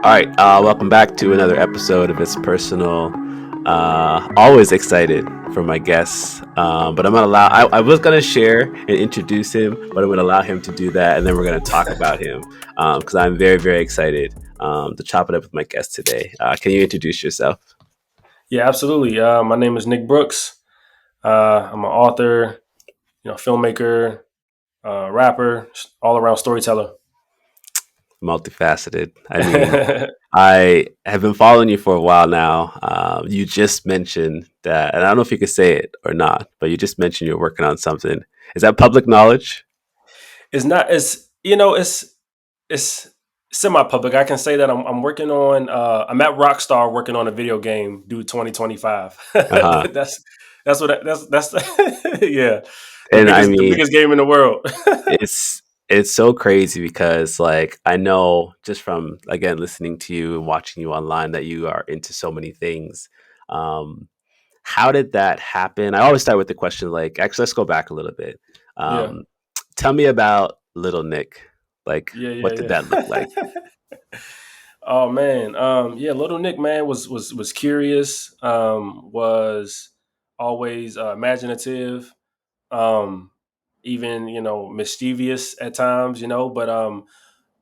All right, welcome back to another episode of It's Personal. Always excited for my guests, but I'm gonna allow. I was gonna share and introduce him, but I'm gonna allow him to do that, and then we're gonna talk about him because I'm very, very excited to chop it up with my guest today. Can you introduce yourself? Yeah, absolutely. My name is Nick Brooks. I'm an author, filmmaker, rapper, all around storyteller. Multifaceted. I mean, I have been following you for a while now. You just mentioned that, and I don't know if you could say it or not, but you just mentioned you're working on something. Is that public knowledge? It's not. It's semi-public. I can say that I'm working on. I'm at Rockstar working on a video game due 2025. Uh huh. That's what that's yeah, the And I biggest the mean, biggest game in the world. it's so crazy because like I know just from again listening to you and watching you online that you are into so many things. Um, how did that happen? I always start with the question like, actually, let's go back a little bit. Yeah, Um, Tell me about Little Nick. Like, yeah, what did yeah, that look like? yeah. Oh man, yeah, little Nick man was curious, was always imaginative, um, even mischievous at times, but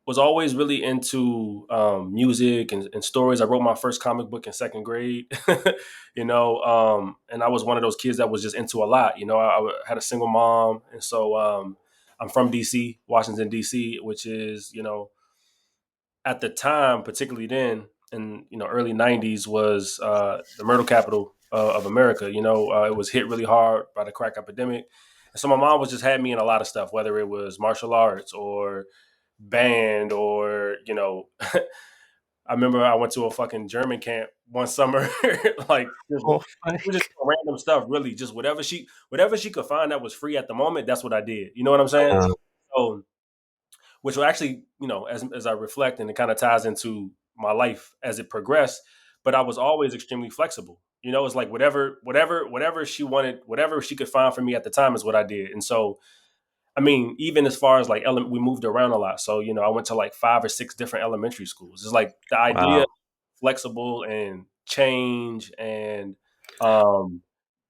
was always really into music and stories. I wrote my first comic book in second grade, and I was one of those kids that was just into a lot. I had a single mom, and so I'm from DC, Washington DC, which is at the time, particularly then in early '90s, was the murder capital of America. It was hit really hard by the crack epidemic, and so my mom was just had me in a lot of stuff, whether it was martial arts or band or I remember I went to a fucking German camp one summer, like Oh my just random stuff, really, just whatever she could find that was free at the moment. That's what I did. You know what I'm saying? God. So which will actually, as I reflect and it kind of ties into my life as it progressed. But I was always extremely flexible. It's like whatever she wanted, whatever she could find for me at the time is what I did. And so, I mean, even as far as like we moved around a lot. So, I went to like 5 or 6 different elementary schools. It's like the idea Wow. of flexible and change and um,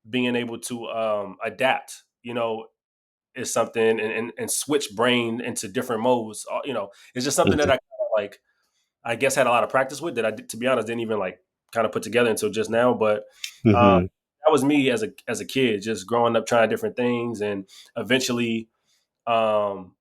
being able to adapt. Is something and switch brain into different modes. It's just something that I kind of like. I guess had a lot of practice with that. To be honest, didn't even like kind of put together until just now. But um, Mm-hmm. that was me as a kid, just growing up trying different things, and eventually, um,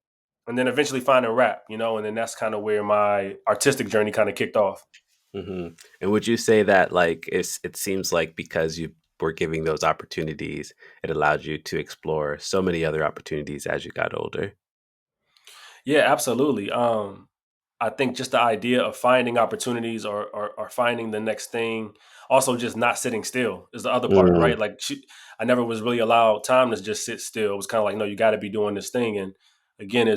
eventually finding rap. And then that's kind of where my artistic journey kind of kicked off. Mm-hmm. And would you say that like it seems like because you were giving those opportunities, it allowed you to explore so many other opportunities as you got older? Yeah, absolutely. I think just the idea of finding opportunities or finding the next thing, also just not sitting still is the other part, Mm, right? Like I never was really allowed time to just sit still. It was kind of like, no, you got to be doing this thing. And again,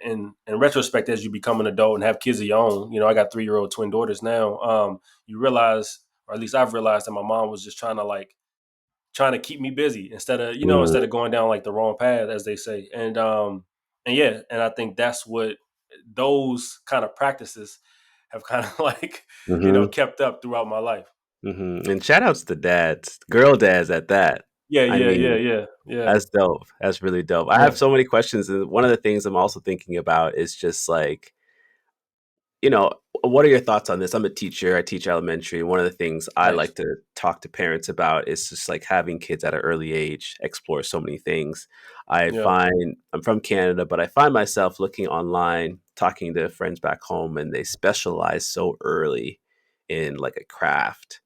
in retrospect, as you become an adult and have kids of your own, I got 3-year-old twin daughters now. You realize, or at least I've realized that my mom was just trying to keep me busy mm, instead of going down like the wrong path, as they say. And yeah, and I think that's what those kind of practices have kind of like mhm, kept up throughout my life. mhm, and shout outs to dads, girl dads at that. Yeah, I yeah, yeah, mean, yeah, yeah, that's dope. That's really dope. I yeah, have so many questions, and one of the things I'm also thinking about is just like you know, what are your thoughts on this? I'm a teacher. I teach elementary. One of the things I nice, like to talk to parents about is just like having kids at an early age explore so many things. I yeah, find I'm from Canada, but I find myself looking online, talking to friends back home, and they specialize so early in like a craft.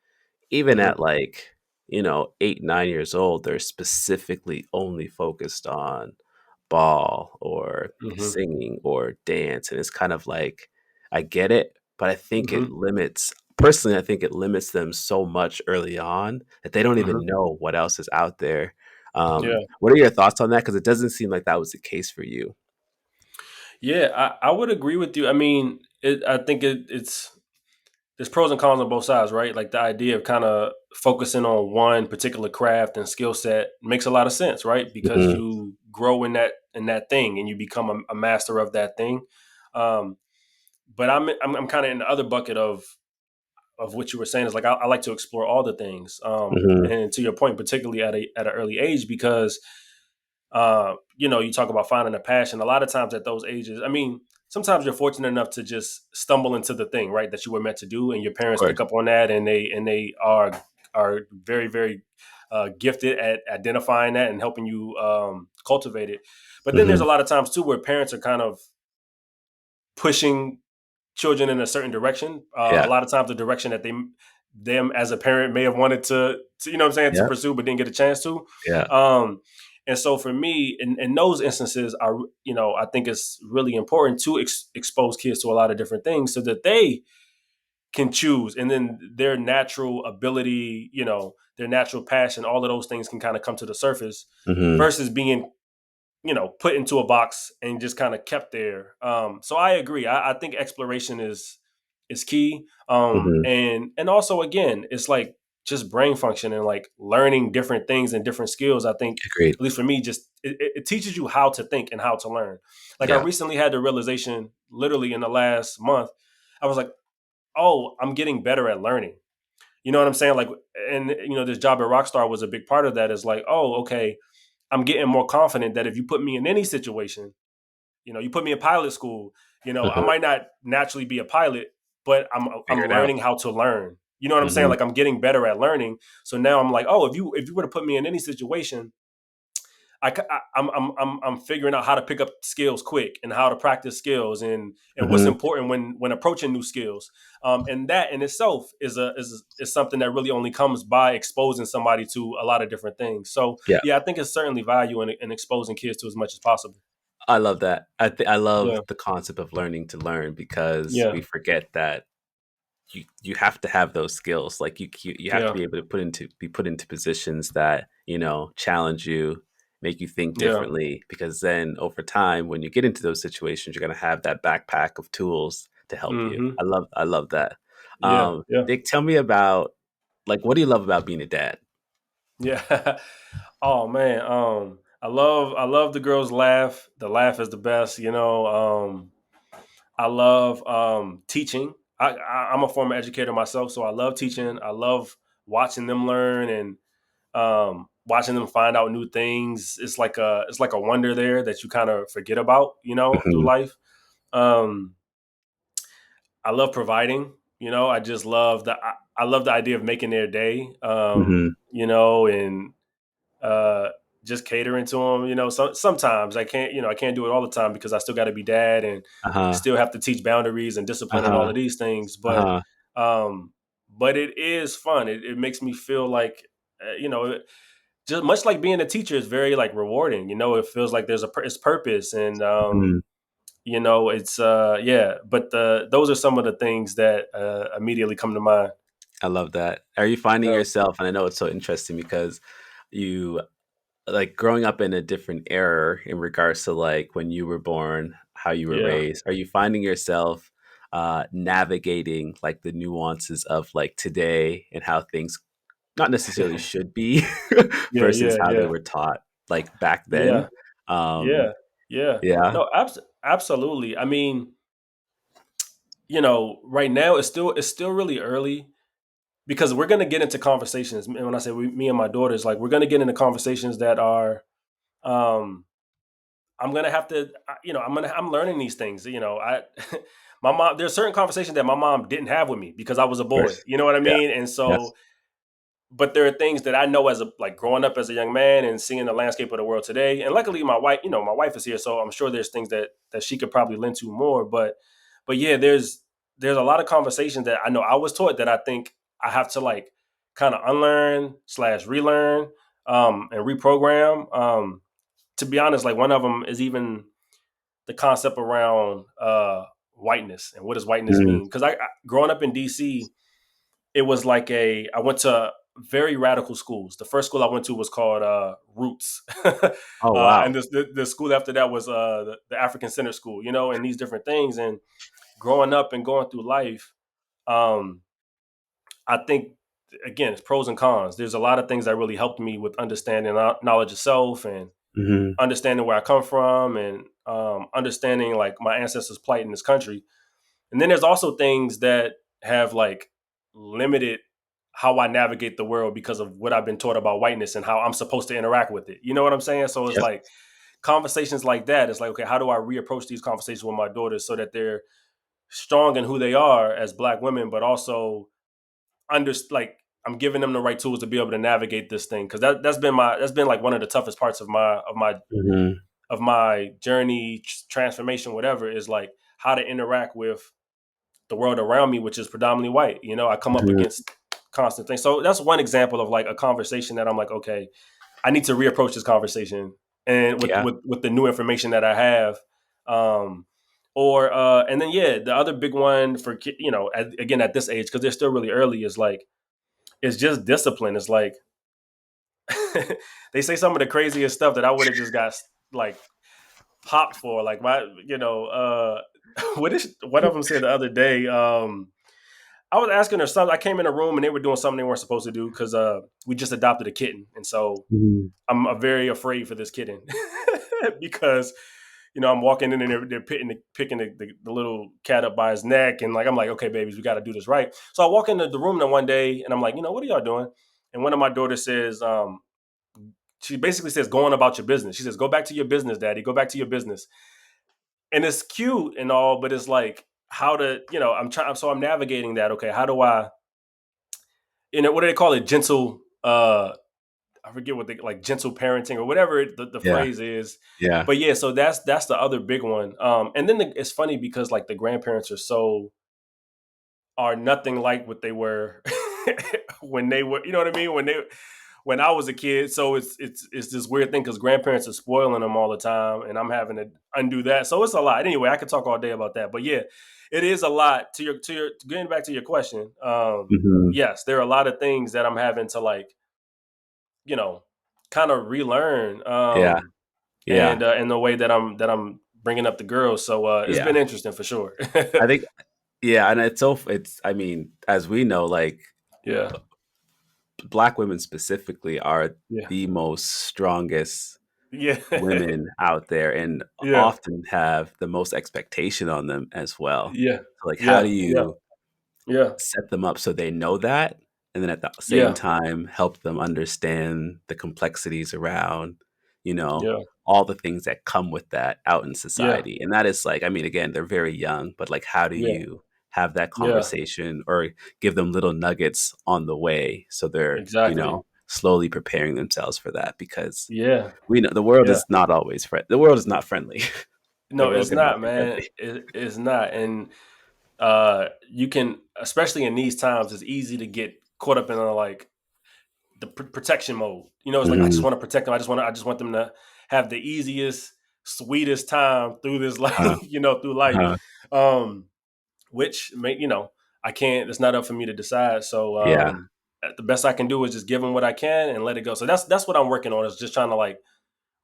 Even hmm at like, 8, 9 years old, they're specifically only focused on ball or hmm singing or dance. And it's kind of like, I get it, but I think hmm personally, I think it limits them so much early on that they don't hmm even know what else is out there. yeah, What are your thoughts on that? Because it doesn't seem like that was the case for you. yeah. I would agree with you. I mean, I think it's there's pros and cons on both sides, right? Like the idea of kind of focusing on one particular craft and skill set makes a lot of sense, right? Because Hmm. you grow in that thing and you become a master of that thing. Um, but I'm kind of in the other bucket of what you were saying is like I like to explore all the things. Hmm. And to your point, particularly at an early age, because you talk about finding a passion. A lot of times at those ages, I mean, sometimes you're fortunate enough to just stumble into the thing, right, that you were meant to do, and your Of parents pick course. up on that, and they are very very gifted at identifying that and helping you cultivate it. But then there's Hmm. a lot of times too where parents are kind of pushing children in a certain direction. A Yeah. lot of times, the direction that them as a parent may have wanted to what I'm saying, to Yeah. pursue, but didn't get a chance to. Yeah. Um, and so, for me, in those instances, I think it's really important to expose kids to a lot of different things so that they can choose, and then their natural ability, their natural passion, all of those things can kind of come to the surface, Hmm. versus being put into a box and just kind of kept there. So I agree. I think exploration is key. Hmm. And also again, it's like just brain function and like learning different things and different skills. I think, Agreed. at least for me, just it teaches you how to think and how to learn. Like I Yeah. recently had the realization, literally in the last month, I was like, oh, I'm getting better at learning. You know what I'm saying? Like, and this job at Rockstar was a big part of that. Is like, oh, okay, I'm getting more confident that if you put me in any situation, you put me in pilot school, I Hmm. might not naturally be a pilot, but I'm Figure it out. learning how to learn. You know what I'm saying? Hmm. Like I'm getting better at learning. So now I'm like, oh, if you were to put me in any situation, I'm figuring out how to pick up skills quick and how to practice skills and what's Hmm. important when approaching new skills. And that in itself is something that really only comes by exposing somebody to a lot of different things. So Yeah. yeah, I think it's certainly value in exposing kids to as much as possible. I love that. I love Yeah, the concept of learning to learn because yeah, we forget that you have to have those skills. Like you have to yeah, be able to be put into positions that challenge you, make you think yeah. differently. Because then over time, when you get into those situations, you're gonna have that backpack of tools to help you. Hmm. I love that. Yeah, yeah, Nick, tell me about like what do you love about being a dad? yeah. Oh man, I love the girls laugh. The laugh is the best. I love teaching. I'm a former educator myself, so I love teaching. I love watching them learn and watching them find out new things. It's like a wonder there that you kind of forget about, through Hmm. life. Um, I love providing. I just love I love the idea of making their day. Hmm. And uh, just catering to them. Sometimes I can't do it all the time because I still got to be dad and Uh huh. still have to teach boundaries and Uh discipline and all huh. of these things. Uh But huh. um, but it is fun. It makes me feel like just much like being a teacher is very like rewarding. It feels like there's it's purpose and Hmm. it's yeah. But those are some of the things that immediately come to mind. I love that. Are you finding Yeah, yourself? And I know it's so interesting because you like growing up in a different era in regards to like when you were born, how you were yeah, raised. Are you finding yourself navigating like the nuances of like today and how things not necessarily should be yeah, versus yeah, how they yeah, were taught like back yeah. then? Um, Yeah, yeah. yeah. No, absolutely. I mean, right now it's still really early because we're gonna get into conversations. And when I say me and my daughters, like we're gonna get into conversations that are, um, I'm gonna have to, I'm learning these things. My mom. There's certain conversations that my mom didn't have with me because I was a Of boy. course. You know what I Yeah. mean? And Yes. so but there are things that I know as a like growing up as a young man and seeing the landscape of the world today. And luckily, my wife is here, so I'm sure there's things that she could probably lend to more. But yeah, there's a lot of conversations that I know I was taught that I think I have to like kind of unlearn slash relearn and reprogram. To be honest, like one of them is even the concept around whiteness and what does whiteness Mm. mean? Because growing up in DC, it was like I went to very radical schools. The first school I went to was called Roots, Oh and wow. the school after that was the African Center School. And these different things. And growing up and going through life, um, I think again it's pros and cons. There's a lot of things that really helped me with understanding knowledge of self and Hmm. understanding where I come from and understanding like my ancestors' plight in this country. And then there's also things that have like limited how I navigate the world because of what I've been taught about whiteness and how I'm supposed to interact with it. You know what I'm saying? So it's Yep. like conversations like that. It's like, okay, how do I reapproach these conversations with my daughters so that they're strong in who they are as Black women, but also like I'm giving them the right tools to be able to navigate this thing, because that's been like one of the toughest parts of Hmm. my journey, transformation, whatever, is like how to interact with the world around me, which is predominantly white. You know, I come up Hmm. against constant things. So that's one example of like a conversation that I'm like, okay, I need to reapproach this conversation, and with Yeah. the new information that I have. Um, or and then yeah, the other big one for again at this age, because they're still really early, is like it's just discipline. It's like they say some of the craziest stuff that I would have just got like popped for. Like my, what is one of them said the other day? I was asking her something. I came in a room and they were doing something they weren't supposed to do because we just adopted a kitten, and so Hmm. I'm very afraid for this kitten because I'm walking in and they're picking the little cat up by his neck, and like I'm like, okay, babies, we got to do this right. So I walk into the room then one day and I'm like, what are y'all doing? And one of my daughters says, she basically says, go on about your business. She says, go back to your business, daddy. Go back to your business. And it's cute and all, but it's like how to, I'm trying. So I'm navigating that. Okay, how do I, what do they call it? Gentle. I forget what they like, gentle parenting or whatever the Yeah. phrase is. Yeah. But yeah, so that's the other big one. And then it's funny because like the grandparents are nothing like what they were when they were, you know what I mean? When I was a kid. So it's this weird thing because grandparents are spoiling them all the time, and I'm having to undo that. So it's a lot. Anyway, I could talk all day about that, but yeah, it is a lot. To your getting back to your question. Hmm. Yes, there are a lot of things that I'm having to like, you know, kind of relearn. Yeah. And Yeah. in the way that I'm bringing up the girls. So it's Yeah. been interesting for sure. I think, yeah, and it's I mean, as we know, like Yeah, Black women specifically are yeah, the most strongest yeah, women out there and yeah, often have the most expectation on them as well. yeah, So like how do yeah, yeah, you yeah, set them up so they know that, and then at the same yeah, time help them understand the complexities around, you know, yeah, all the things that come with that out in yeah, society. And that is like, I mean, again, they're very young, but like how do yeah, you have that yeah. conversation or give them little nuggets on the way so they're, Exactly. slowly preparing themselves for that, because Yeah, we know the world yeah. is not always the world is not friendly. The No, world it's cannot not, be man. friendly. It's not, and you can, especially in these times, it's easy to get caught up in like the protection mode. It's like I just Hmm. want to protect them. I just want them to have the easiest, sweetest time through this life. Uh-huh. Through life. Uh-huh. Um, which I can't. It's not up for me to decide. So Yeah. the best I can do is just give them what I can and let it go. So that's what I'm working on, is just trying to like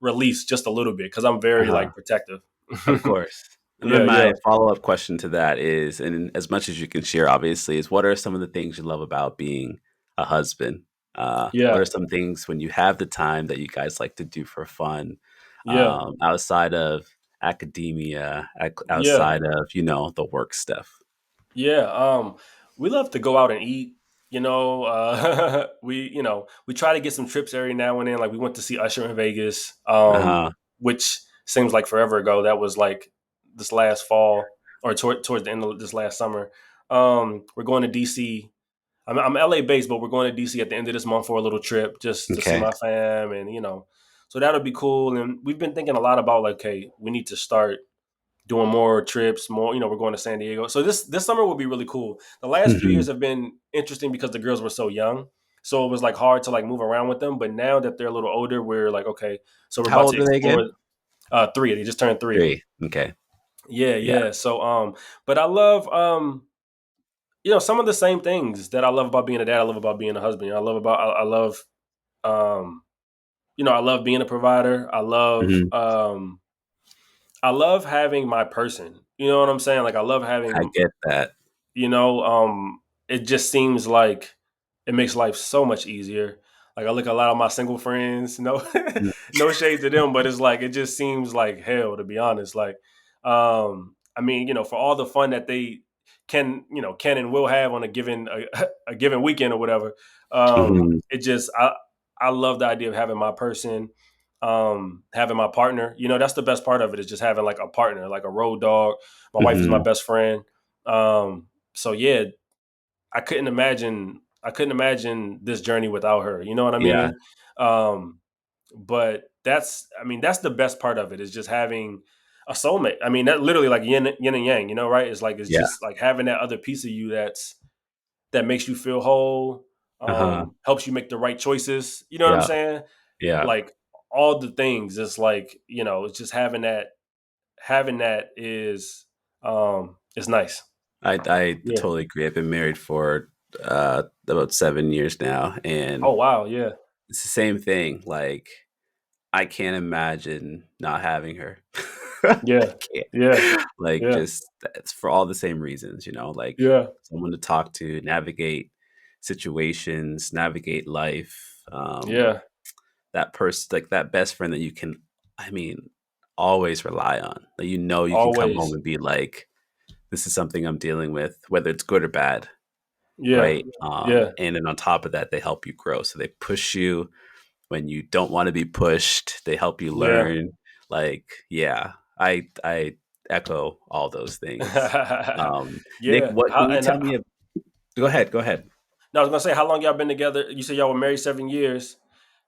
release just a little bit because I'm very Uh-huh. like protective. Of course. And then Yeah, yeah, my follow-up question to that is, and as much as you can share, obviously, is what are some of the things you love about being a husband? What yeah, are some things when you have the time that you guys like to do for fun, yeah, outside of academia, yeah. outside of, the work stuff? Yeah, we love to go out and eat. We try to get some trips every now and then. Like we went to see Usher in Vegas, Uh-huh. which seems like forever ago. That was like this last fall or towards the end of this last summer. We're going to DC. I'm LA based, but we're going to DC at the end of this month for a little trip just to see Okay. my fam, and so that'll be cool. And we've been thinking a lot about like, okay, we need to start doing more trips, more, we're going to San Diego. So this summer will be really cool. The last few Hmm. years have been interesting because the girls were so young. So it was like hard to like move around with them. But now that they're a little older, we're like, okay, so we're How about old to are they again? explore 3. They just turned 3. 3. Okay. Yeah, Yeah. yeah. So but I love some of the same things that I love about being a dad, I love about being a husband. I love um I love being a provider. Hmm. I love having my person. You know what I'm saying? Like I love I having get that. you know it just seems like it makes life so much easier. Like I look at a lot of my single friends, no Mhm. no shade to them, but it's like it just seems like hell, to be honest. Like I mean, for all the fun that they can and will have on a given weekend or whatever. Hmm. It just I love the idea of having my person, having my partner. That's the best part of it, is just having like a partner, like a road dog. My wife is my Hmm. best friend. So yeah, I couldn't imagine this journey without her. You know what I Yeah. mean? Um, but that's the best part of it, is just having a soulmate. I mean, that literally like yin and yang, right? It's Yeah. just like having that other piece of you that makes you feel whole, Uh-huh. helps you make the right choices. You know what I'm Yeah. saying? Yeah. Like all the things. It's like, it's just having that is nice. I Yeah. totally agree. I've been married for about 7 years now, and Oh wow. Yeah. it's the same thing. Like, I can't imagine not having her. I Yeah. Yeah. can't. Like, Yeah. just it's for all the same reasons, like Yeah. someone to talk to, navigate situations, navigate life. Yeah. That person, like that best friend that you can, I mean, always rely on. That you can come home Always. and be like, this is something I'm dealing with, whether it's good or bad, Yeah. right? Yeah. And then on top of that, they help you grow. So they push you when you don't want to be pushed. They help you Yeah. learn. Like, yeah, I echo all those things. Nick, Yeah. what How can you and tell me? Go ahead. Go ahead. No, I was gonna say, how long y'all been together? You said y'all were married 7 years.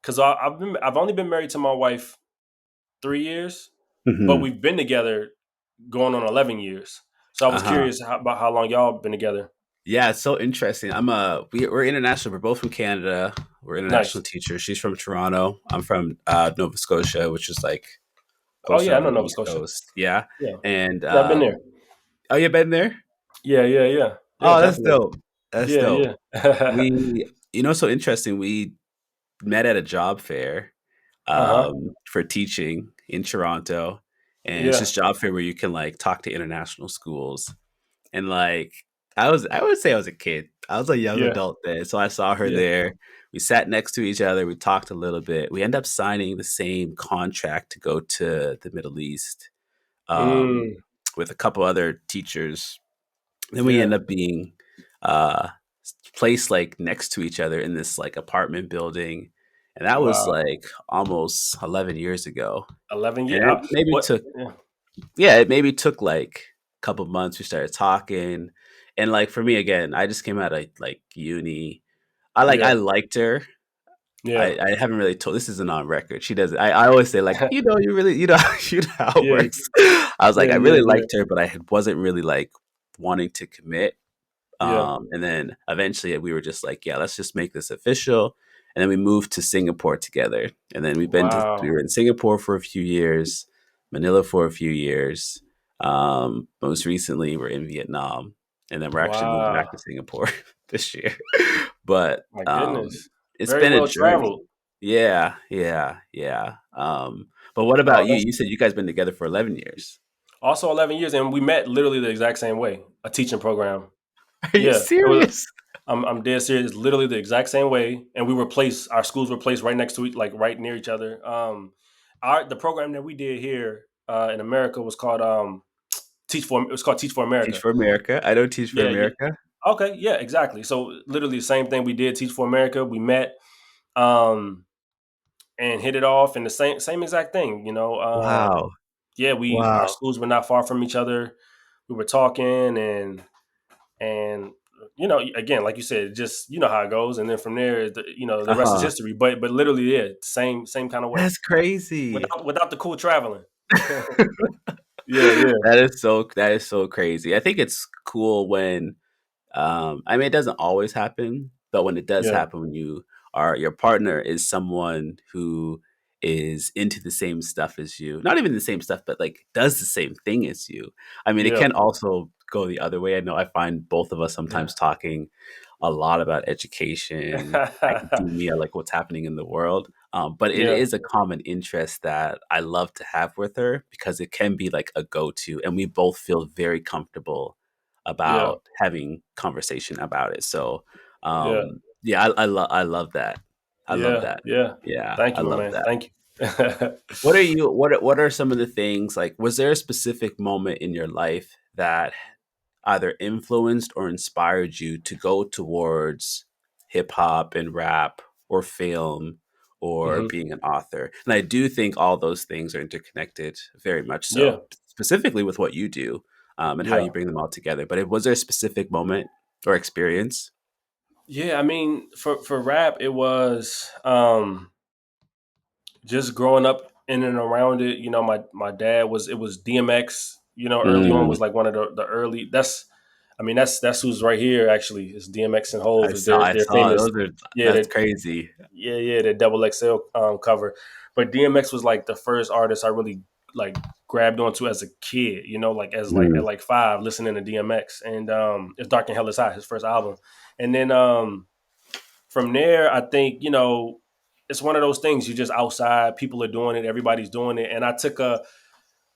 Because I've only been married to my wife 3 years, but Hmm. we've been together going on 11 years. So I Uh was huh. curious about how long y'all been together. Yeah, it's so interesting. We're international. We're both from Canada. We're international Nice. teachers. She's from Toronto. I'm from Nova Scotia, which is like Oh closer yeah, I on know the Nova East Scotia. Coast. Yeah, Yeah. and Yeah, I've been there. oh, you been there? Yeah, yeah, yeah. Yeah, Oh, that's definitely. dope. That's Yeah, dope. yeah. We, so interesting. We met at a job fair Uh-huh. for teaching in Toronto, and it's Yeah. this job fair where you can like talk to international schools. And like I would say I was a kid. I was a young Yeah. adult then. So I saw her Yeah. there. We sat next to each other. We talked a little bit. We end up signing the same contract to go to the Middle East um, Mm, with a couple other teachers. Then we yeah. end up being uh, placed like next to each other in this like apartment building. And that was Wow. like almost 11 years ago. 11 years. And it maybe What? took Yeah. yeah, it maybe took like a couple months. We started talking, and like for me again, I just came out of like uni. I Yeah. liked her. Yeah. I haven't really told. This isn't on record. She doesn't. I always say like you really you know how it Yeah. works. I was like Yeah. I Yeah. really Yeah. liked her, but wasn't really like wanting to commit. Yeah. And then eventually we were just like, yeah, let's just make this official. And then we moved to Singapore together. And then we Wow. were in Singapore for a few years, Manila for a few years. Most recently, we're in Vietnam. And then we're actually moving back to Wow. Singapore this year. But My goodness. it's Very been a well journey. traveled. Yeah, yeah, yeah. But what Oh, about you? that's You said you guys been together for 11 years. also 11 years, and we met literally the exact same way. A teaching program. Are you Yeah, it was. serious? I'm dead serious. Literally the exact same way, and we were placed. Our schools were placed right next to each, like right near each other. The program that we did here in America was called Teach for. It was called Teach for Teach America. for America. I know Teach for Yeah, yeah. America. Okay, yeah, exactly. So literally the same thing we did. Teach for America. We met. Um, and hit it off, and the same exact thing. Wow. Yeah, we our Wow. schools were not far from each other. We were talking, and again, like you said, just how it goes, and then from there, the rest is Uh-huh. history. But literally, yeah, same kind of way, That's crazy. without the cool traveling. Yeah, yeah, That is so crazy. I think it's cool when I mean it doesn't always happen, but when it does yeah, happen when your partner is someone who is into the same stuff as you. Not even the same stuff, but like does the same thing as you. I mean, it yeah, can also go the other way. I know I find both of us yeah, sometimes talking a lot about education, academia, like what's happening in the world. But it yeah, is a common interest that I love to have with her because it can be like a go to, and we both feel very comfortable yeah, about having conversation about it. So, yeah, yeah, I love that. I love yeah, that. yeah. Yeah, Thank I you, my love man. that. Thank you. What are some of the things like? Was there a specific moment in your life that either influenced or inspired you to go towards hip hop and rap or film or Hmm. being an author? And I do think all those things are interconnected, very much Yeah. so, specifically with what you do, and how Yeah. you bring them all together. But was there a specific moment or experience? Yeah. I mean, for rap, it was just growing up in and around it. You know, my dad was it was DMX. You know, early on Mm, was like one of the early. I mean, that's who's right here. Actually, it's DMX and Hove. Is I their saw famous? those are Yeah, that's crazy. yeah, the double XL cover. But DMX was like the first artist I really like grabbed onto as a kid. You know, like as like Mm, at like 5, listening to DMX, and it's Dark and Hell is Hot, his first album, and then from there, I think it's one of those things. You just outside, people are doing it, everybody's doing it, and I took a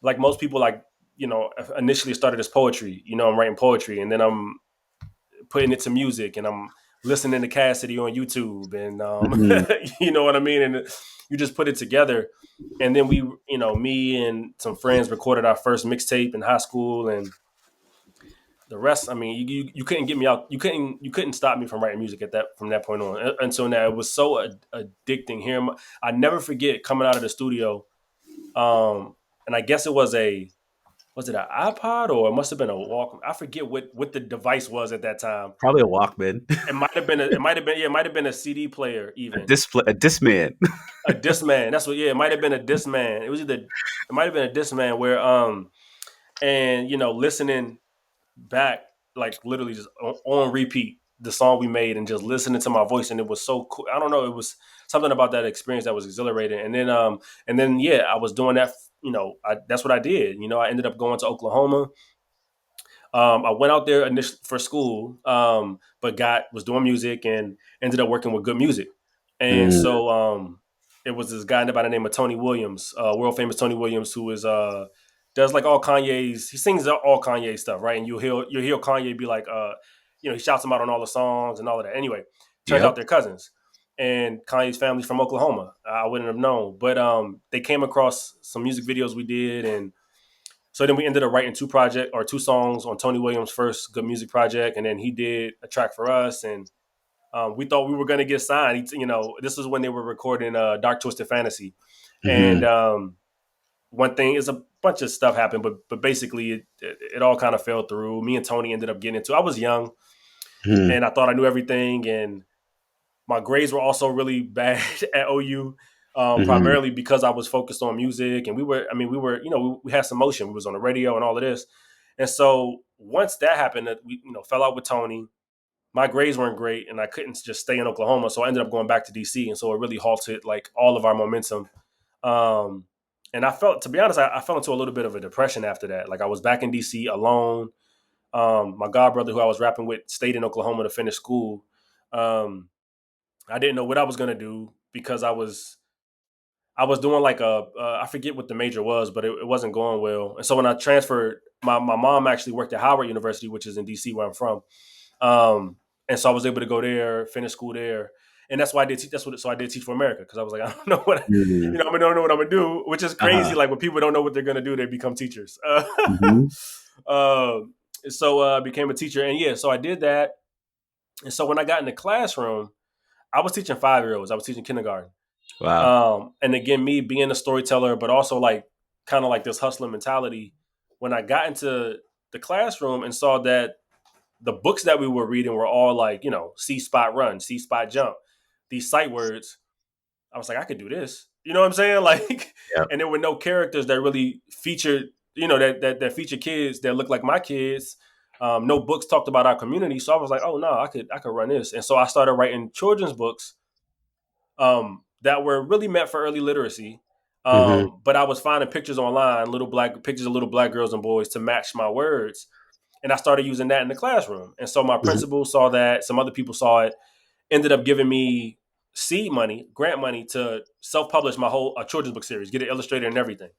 like most people like initially started as poetry. You know, I'm writing poetry, and then I'm putting it to music, and I'm listening to Cassidy on YouTube, and mhm, you know what I mean. And you just put it together, and then me and some friends recorded our first mixtape in high school, and the rest, I mean, you couldn't get me out. You couldn't stop me from writing music at that from that point on. And so now it was so addicting. Here, I never forget coming out of the studio. And I guess it was it an iPod or it must have been a Walkman. I forget what the device was at that time. probably a Walkman, It might have been a CD player even. a Discman. A Discman. That's what. Yeah, it might have been a Discman. It might have been a Discman where and listening back, like literally just on repeat the song we made and just listening to my voice, and it was so cool. I don't know, it was something about that experience that was exhilarating. And then yeah, I was doing that. That's what I did. I ended up going to Oklahoma. I went out there initially for school, but got was doing music and ended up working with good music. And Mm, so it was this guy by the name of Tony Williams, world famous Tony Williams, who is does like all Kanye's. He sings all Kanye stuff, right? And you'll hear Kanye be like, he shouts him out on all the songs and all of that. Anyway, turns out yep. they're cousins. And Kanye's family's from Oklahoma. I wouldn't have known, but they came across some music videos we did, and so then we ended up writing two songs on Tony Williams' first good music project, and then he did a track for us, and we thought we were going to get signed. This was when they were recording Dark Twisted Fantasy, and Hmm. one thing is a bunch of stuff happened, but basically it all kind of fell through. Me and Tony ended up getting into. I was young, Hmm. and I thought I knew everything, and my grades were also really bad at OU, Hmm. primarily because I was focused on music, and we had some motion. We was on the radio and all of this, and so once that happened, that we fell out with Tony. My grades weren't great, and I couldn't just stay in Oklahoma, so I ended up going back to DC, and so it really halted like all of our momentum. Um, and I felt, to be honest, I fell into a little bit of a depression after that. Like I was back in DC alone. My god brother, who I was rapping with, stayed in Oklahoma to finish school. Um, I didn't know what I was gonna do because I was doing like I forget what the major was, but it wasn't going well. And so when I transferred, my mom actually worked at Howard University, which is in DC where I'm from. Um, and so I was able to go there, finish school there, and that's why I did. So I did Teach for America because I was like, I don't know Hmm. I don't know what I'm gonna do, which is crazy. Uh-huh. Like when people don't know what they're gonna do, they become teachers. Hmm. Um, so I became a teacher, and yeah, so I did that. And so when I got in the classroom, I was teaching 5-year-olds. I was teaching kindergarten. Wow. And again, me being a storyteller, but also like kind of like this hustler mentality. When I got into the classroom and saw that the books that we were reading were all like, C spot run, C spot jump, these sight words, I was like, I could do this. You know what I'm saying? Like, Yep. and there were no characters that really featured, that feature kids that look like my kids. No books talked about our community, so I was like, oh no, I could run this. And so I started writing children's books that were really meant for early literacy. Hmm. But I was finding pictures online, pictures of little black girls and boys to match my words, and I started using that in the classroom. And so my Hmm. principal saw that, some other people saw it, ended up giving me seed money, grant money to self-publish my whole children's book series, get it illustrated and everything.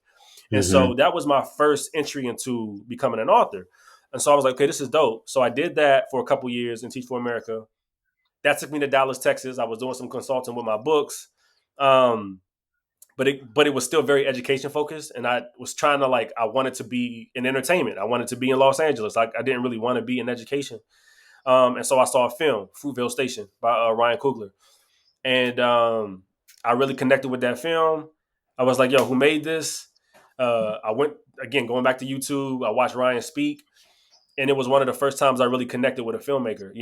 And Hmm. so that was my first entry into becoming an author. And so I was like, okay, this is dope. So I did that for a couple years in Teach for America. That took me to Dallas, Texas. I was doing some consulting with my books. Um, but it was still very education focused, and I was trying to like I wanted to be in entertainment. I wanted to be in Los Angeles. I didn't really want to be in education. And so I saw a film, Fruitvale Station, by Ryan Coogler, and I really connected with that film. I was like, "Yo, who made this?" I went again, going back to YouTube. I watched Ryan speak, and it was one of the first times I really connected with a filmmaker.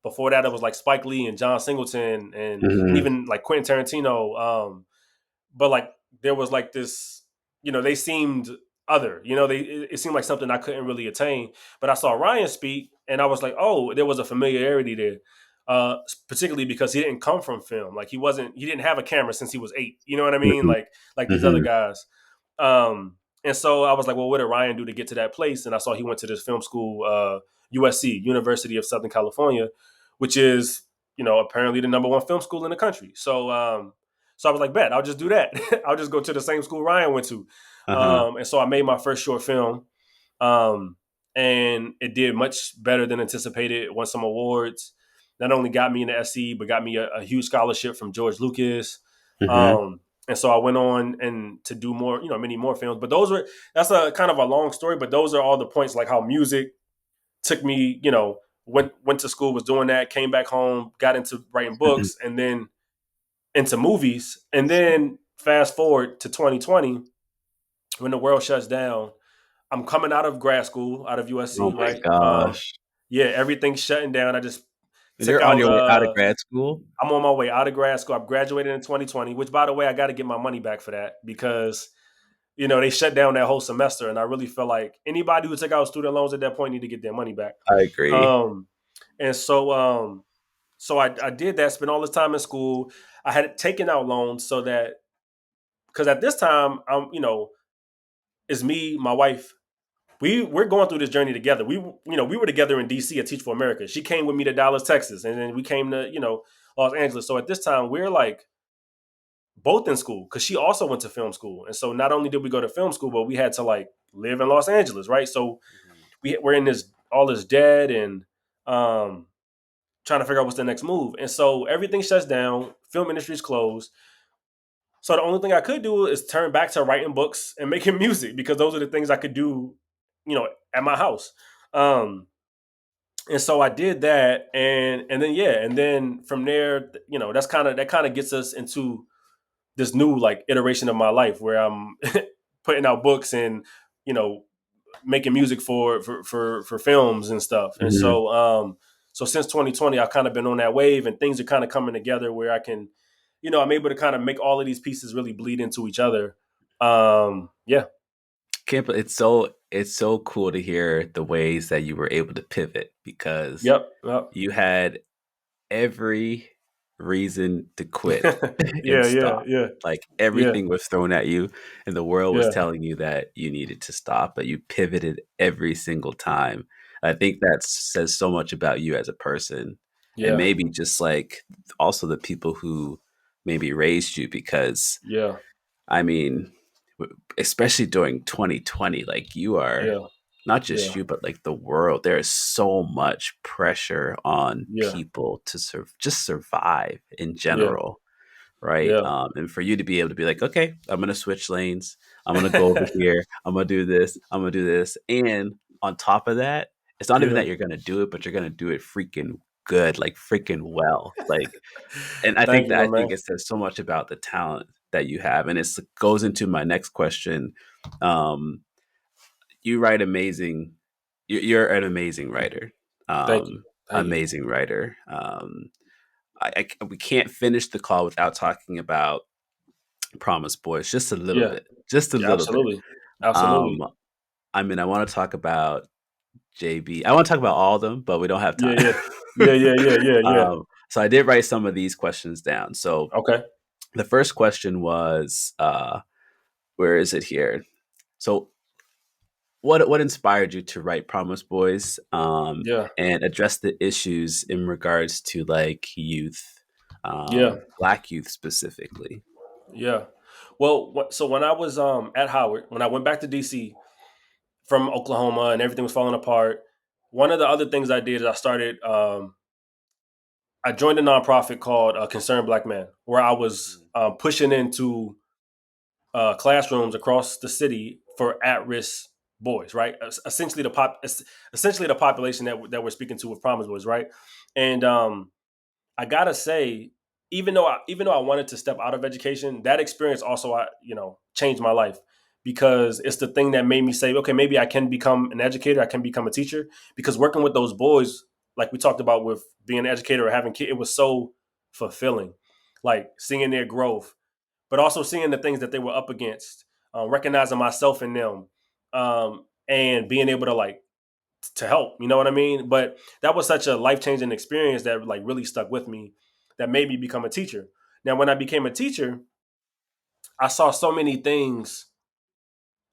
Before that, it was like Spike Lee and John Singleton, and Hmm. even like Quentin Tarantino. But like there was like this, they seemed other. It seemed like something I couldn't really attain. But I saw Ryan speak, and I was like, oh, there was a familiarity there. Particularly because he didn't come from film. Like he didn't have a camera since he was 8. You know what I mean? Hmm. Like these other Hmm. guys. And so I was like, well, what did Ryan do to get to that place? And I saw he went to this film school, USC, University of Southern California, which is, apparently the number one film school in the country. So I was like, bet, I'll just do that. I'll just go to the same school Ryan went to. Uh-huh. And so I made my first short film. Um, and it did much better than anticipated. It won some awards. Not only got me in the SC, but got me a huge scholarship from George Lucas. Hmm. And so I went on and to do more, many more films. But that's a kind of a long story, but those are all the points, like how music took me, went to school, was doing that, came back home, got into writing Hmm. books, and then into movies. And then fast forward to 2020, when the world shuts down, I'm coming out of grad school, out of Oh USC, my right? gosh. Yeah, everything's shutting down. I just took You're on out your way out of grad school? I'm on my way out of grad school. I've graduated in 2020, which by the way, I got to get my money back for that because they shut down that whole semester, and I really feel like anybody who took out student loans at that point need to get their money back. I agree. Um, and so I did that, spent all this time in school. I had taken out loans so that because at this time it's me, my wife. We're going through this journey together. We were together in DC at Teach for America. She came with me to Dallas, Texas, and then we came to Los Angeles. So at this time, we're like both in school because she also went to film school, and so not only did we go to film school, but we had to like live in Los Angeles, right? So we're in this all this debt and um, trying to figure out what's the next move, and so everything shuts down. Film industry's closed. So the only thing I could do is turn back to writing books and making music because those are the things I could do, at my house. Um, and so I did that, and then yeah, and then from there, that kind of gets us into this new like iteration of my life where I'm putting out books and you know making music for films and stuff. And Hmm. so since 2020, I've kind of been on that wave, and things are kind of coming together where I can, I'm able to kind of make all of these pieces really bleed into each other. Yeah, It's so cool to hear the ways that you were able to pivot because yep, yep, you had every reason to quit and yeah, yeah, stop. yeah, Like yeah, everything was thrown at you, and the world was yeah, telling you that you needed to stop, but you pivoted every single time. I think that says so much about you as a person, and yeah, maybe just like also the people who maybe raised you, because yeah, I mean, especially during 2020, like you are yeah, not yeah, just you, but like the world. There is so much pressure on yeah, people to just survive in yeah, general, right? yeah, And for you to be able to be like, okay, I'm gonna switch lanes. I'm gonna go over here. I'm gonna do this. I'm gonna do this. And on top of that, it's not even yeah. that you're gonna do it, but you're gonna do it freaking good, like freaking well. Like, and Thank you, I my think man. it says so much about the talent that you have, and it goes into my next question. Um, you write amazing. You're an amazing writer. Thank you, thank you. Amazing writer. We can't finish the call without talking about Promise Boys just a little Yeah, bit. Just a yeah, little bit. absolutely, absolutely. Um, I mean, I want to talk about JB. I want to talk about all of them, but we don't have Yeah, time. yeah, yeah, yeah, yeah, yeah, yeah. So I did write some of these questions down. So Okay. the first question was, where is it here? So what inspired you to write Promise Boys, Yeah, and address the issues in regards to like youth, yeah, Black youth specifically? yeah. Well, so when I was at Howard, when I went back to DC from Oklahoma and everything was falling apart, one of the other things I did is I started I joined a nonprofit called Concerned Black Man, where I was pushing into classrooms across the city for at-risk boys, right? Essentially the population that we're speaking to with Promise Boys, right? And I gotta say, even though I wanted to step out of education, that experience also changed my life because it's the thing that made me say, okay, maybe I can become an educator, I can become a teacher. Because working with those boys, like we talked about with being an educator or having kids, it was so fulfilling, like seeing their growth, but also seeing the things that they were up against, recognizing myself in them, and being able to like to help. You know what I mean? But that was such a life changing experience that like really stuck with me, that made me become a teacher. Now, when I became a teacher, I saw so many things.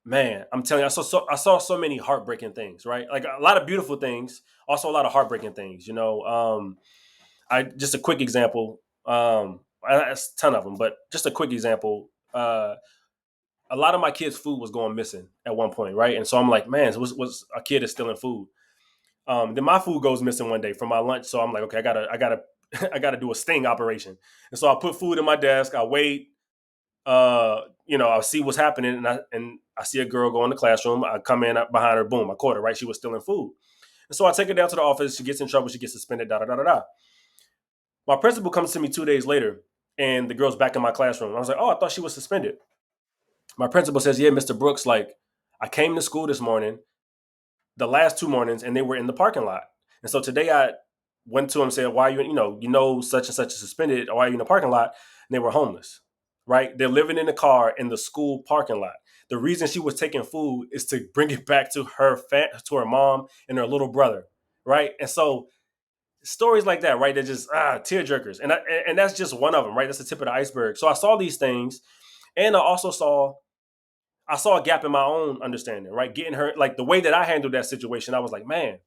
Man, I'm telling you, I saw so many heartbreaking things. Right, like a lot of beautiful things, also a lot of heartbreaking things. I just a quick example. It's a ton of them, but just a quick example. A lot of my kids' food was going missing at one point, right? And so I'm like, man, was a kid is stealing food. Then my food goes missing one day from my lunch, so I'm like, okay, I gotta, I gotta do a sting operation. And so I put food in my desk. I wait. I see what's happening, and I see a girl go in the classroom. I come in up behind her, boom, I caught her. Right, she was stealing food, and so I take her down to the office. She gets in trouble. She gets suspended. Da da da da da. My principal comes to me 2 days later, and the girl's back in my classroom. I was like, oh, I thought she was suspended. My principal says, yeah, Mr. Brooks, like I came to school this morning, the last 2 mornings, and they were in the parking lot. And so today I went to him and said, why are you such and such is suspended. Why are you in the parking lot? And they were homeless, right? They're living in a car in the school parking lot. The reason she was taking food is to bring it back to to her mom and her little brother, right? And so stories like that, right? They're just tear jerkers, and that's just one of them, right? That's the tip of the iceberg. So I saw these things, and I saw a gap in my own understanding, right? Getting her, like the way that I handled that situation, I was like, man,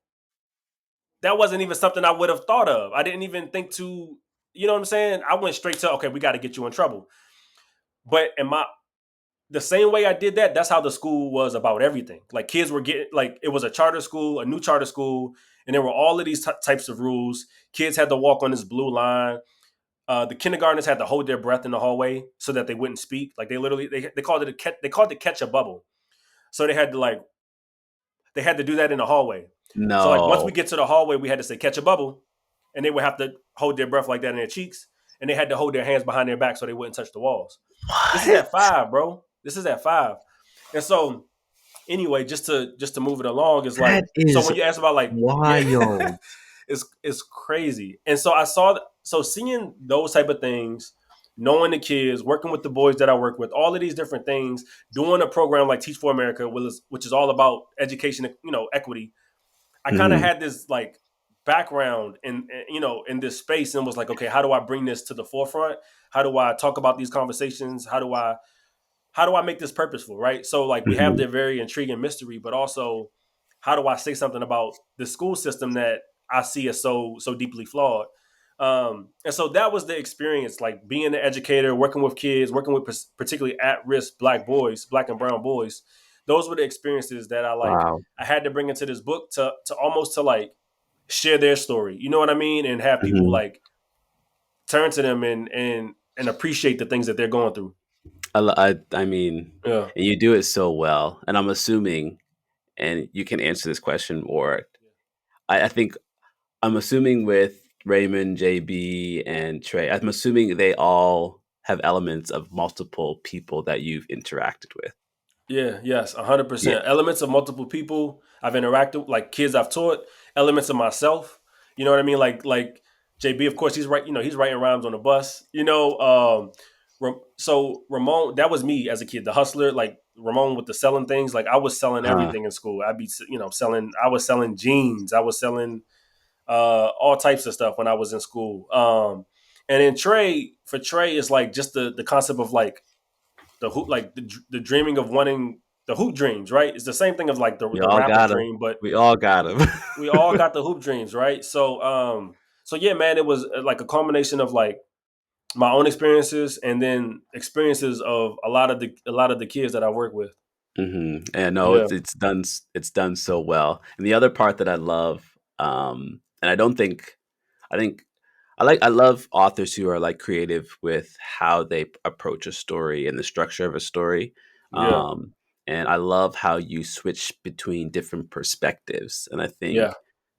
that wasn't even something I would have thought of. I didn't even think to, you know what I'm saying? I went straight to, okay, we got to get you in trouble. But the same way I did that, that's how the school was about everything. Like kids were getting, like it was a charter school, a new charter school, and there were all of these types of rules. Kids had to walk on this blue line. The kindergartners had to hold their breath in the hallway so that they wouldn't speak. Like they called it catch a bubble. So they had to do that in the hallway. So like once we No. get to the hallway, we had to say catch a bubble, and they would have to hold their breath like that in their cheeks, and they had to hold their hands behind their back so they wouldn't touch the walls. This is What? at 5, bro. This is at 5, and so anyway, just to move it along is like That so is when you ask about like yeah, wild. it's crazy, and so so seeing those type of things, knowing the kids, working with the boys that I work with, all of these different things, doing a program like Teach for America, which is all about education, equity. I kind of Mhm. had this like background in this space and was like, okay, how do I bring this to the forefront? How do I talk about these conversations? How do I make this purposeful, right? So like we have Mhm. the very intriguing mystery, but also how do I say something about the school system that I see as so deeply flawed? And so that was the experience, like being an educator, working with kids, working with particularly at risk black boys, black and brown boys. Those were the experiences that Wow. I had to bring into this book to almost to like share their story. You know what I mean? And have people Mhm. like turn to them and appreciate the things that they're going through. I mean, Yeah. and you do it so well, and I'm assuming, and you can answer this question, or I think I'm assuming with Raymond, JB, and Trey, I'm assuming they all have elements of multiple people that you've interacted with. Yeah, yes, Yeah. 100%. Elements of multiple people I've interacted, like kids I've taught, elements of myself. You know what I mean? Like JB, of course, he's writing rhymes on the bus. So Ramon, that was me as a kid, the hustler. Like Ramon with the selling things. Like I was selling Huh. everything in school. I'd be, selling. I was selling jeans. I was selling all types of stuff when I was in school. And then Trey is like just the concept of like the hoop, like the dreaming of wanting the hoop dreams, right? It's the same thing as like the We the all rapper got him. dream, but We all got him. we all got the hoop dreams, right? So yeah, man, it was like a combination of like my own experiences and then experiences of a lot of the kids that I work with. And no, Yeah, it's done so well. And the other part that I love, and I don't think I think I love authors who are like creative with how they approach a story and the structure of a story. Yeah, Um, and I love how you switch between different perspectives. And I yeah, think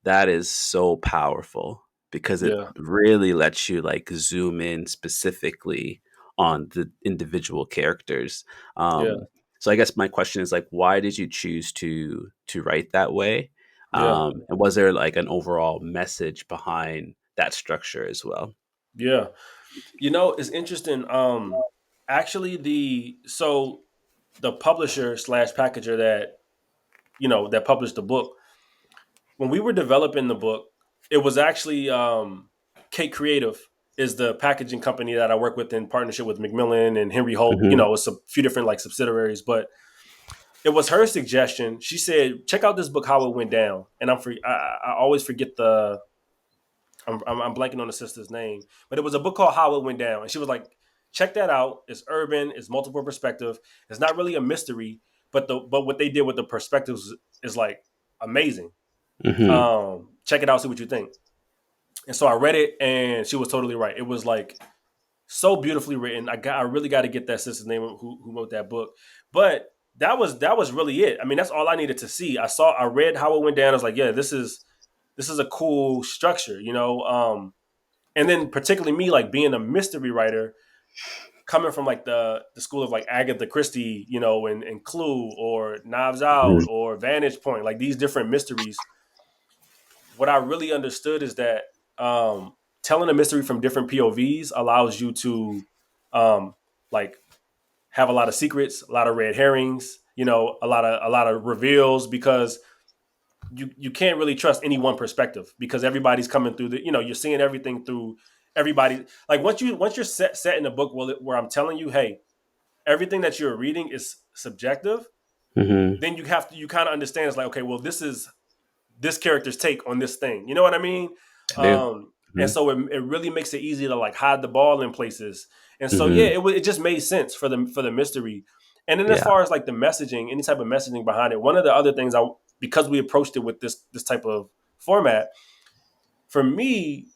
that is so powerful because it yeah, really lets you like zoom in specifically on the individual characters. yeah, So I guess my question is like, why did you choose to write that way? yeah, And was there like an overall message behind that structure as well? yeah. It's interesting. Actually, the publisher slash packager that published the book, when we were developing the book, it was actually Kate Creative is the packaging company that I work with in partnership with Macmillan and Henry Holt. Hmm. It's a few different like subsidiaries, but it was her suggestion. She said, "Check out this book, How It Went Down." And I always forget I'm blanking on the sister's name, but it was a book called How It Went Down, and she was like, "Check that out. It's urban. It's multiple perspective. It's not really a mystery, but what they did with the perspectives is like amazing. Hmm. Check it out. See what you think." And so I read it, and she was totally right. It was like so beautifully written. I really got to get that sister's name who wrote that book, but that was really it. I mean, that's all I needed to see. I read How It Went Down. I was like, yeah, this is a cool structure, and then particularly me, like being a mystery writer, coming from like the school of like Agatha Christie, and Clue or Knives Out Hmm. or Vantage Point, like these different mysteries. What I really understood is that telling a mystery from different POVs allows you to um, like have a lot of secrets, a lot of red herrings, a lot of reveals, because you can't really trust any one perspective, because everybody's coming through you're seeing everything through everybody. Like once you're set in a book where I'm telling you, hey, everything that you're reading is subjective, Hmm. then you kind of understand, it's like, okay, well, this is this character's take on this thing. You know what I mean? I do. And Hmm. so it really makes it easy to like hide the ball in places. And so yeah, Hmm. it just made sense for the mystery. And then as Yeah. far as like the messaging, any type of messaging behind it, one of the other things, because we approached it with this type of format, for me,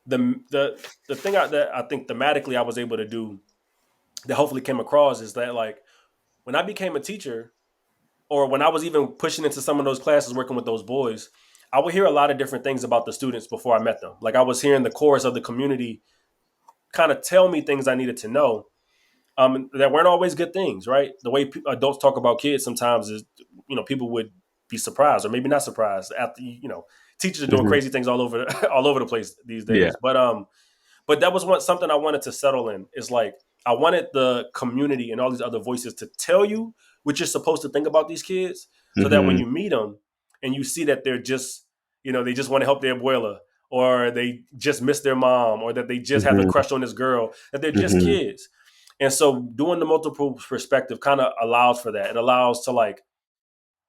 the thing that I think thematically I was able to do that hopefully came across is that, like, when I became a teacher, or when I was even pushing into some of those classes working with those boys, I would hear a lot of different things about the students before I met them. Like, I was hearing the chorus of the community kind of tell me things I needed to know, that weren't always good things, right? The way adults talk about kids sometimes is, people would be surprised or maybe not surprised after, teachers are doing Hmm. crazy things all over all over the place these Yeah. days. But that was something I wanted to settle in. Is like, I wanted the community and all these other voices to tell you what you're supposed to think about these kids, so that when Hmm. you meet them and you see that they're just, they just want to help their abuela, or they just miss their mom, or that they just have a Hmm. crush on this girl, that they're just Hmm. kids. And so doing the multiple perspective kind of allows for that. It allows to like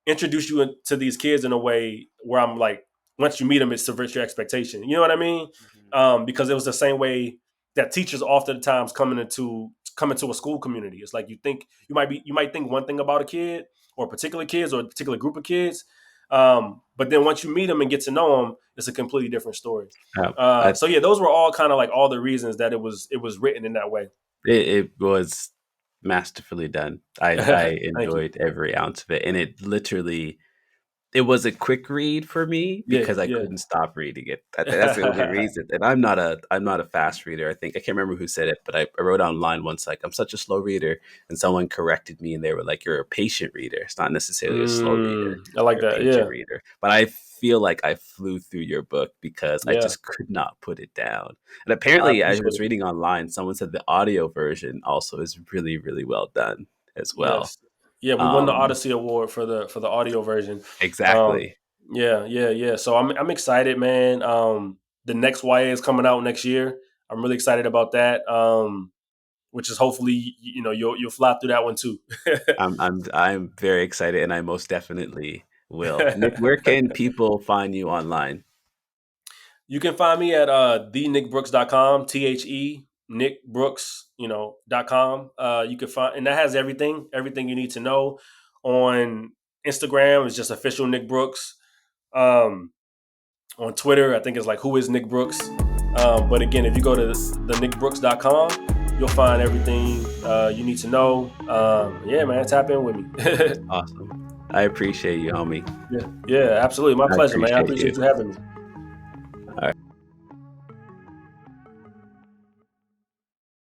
introduce you to these kids in a way where I'm like, once you meet them, it subverts your expectation. You know what I mean? Because it was the same way that teachers oftentimes come into a school community. It's like, you might think one thing about a kid, or particular kids, or a particular group of kids, but then once you meet them and get to know them, it's a completely different story. I, So yeah, those were all kind of like all the reasons that it was written in that way. it was masterfully done. I Thank you. enjoyed every ounce of it, and it literally it was a quick read for me Yeah, because I yeah. couldn't stop reading it. That's the only reason. And I'm not a fast reader. I can't remember who said it, but I wrote online once like I'm such a slow reader, and someone corrected me, and they were like, "You're a patient reader. It's not necessarily a slow reader. I like You're a that. patient Yeah, reader." But I feel like I flew through your book because I yeah. just could not put it down. And I apparently, I appreciate was it. reading online. Someone said the audio version also is really really well done as well. Yes. Yeah, we won the Um, Odyssey Award for the audio version. Um, exactly. yeah, yeah, yeah. So I'm excited, man. The next YA is coming out next year. I'm really excited about that. Which is hopefully, you'll fly through that one too. I'm very excited, and I most definitely will. Nick, where can people find you online? You can find me at thenickbrooks.com, Nick Brooks, .com. You can find, and that has everything you need to know. On Instagram, it's just official Nick Brooks. Um, on Twitter, I think it's like, who is Nick Brooks? But again, if you go to thenickbrooks.com, you'll find everything you need to know. Yeah, man, tap in with me. Awesome. I appreciate you, homie. Yeah, absolutely. My I pleasure, man. I appreciate appreciate you. you having me.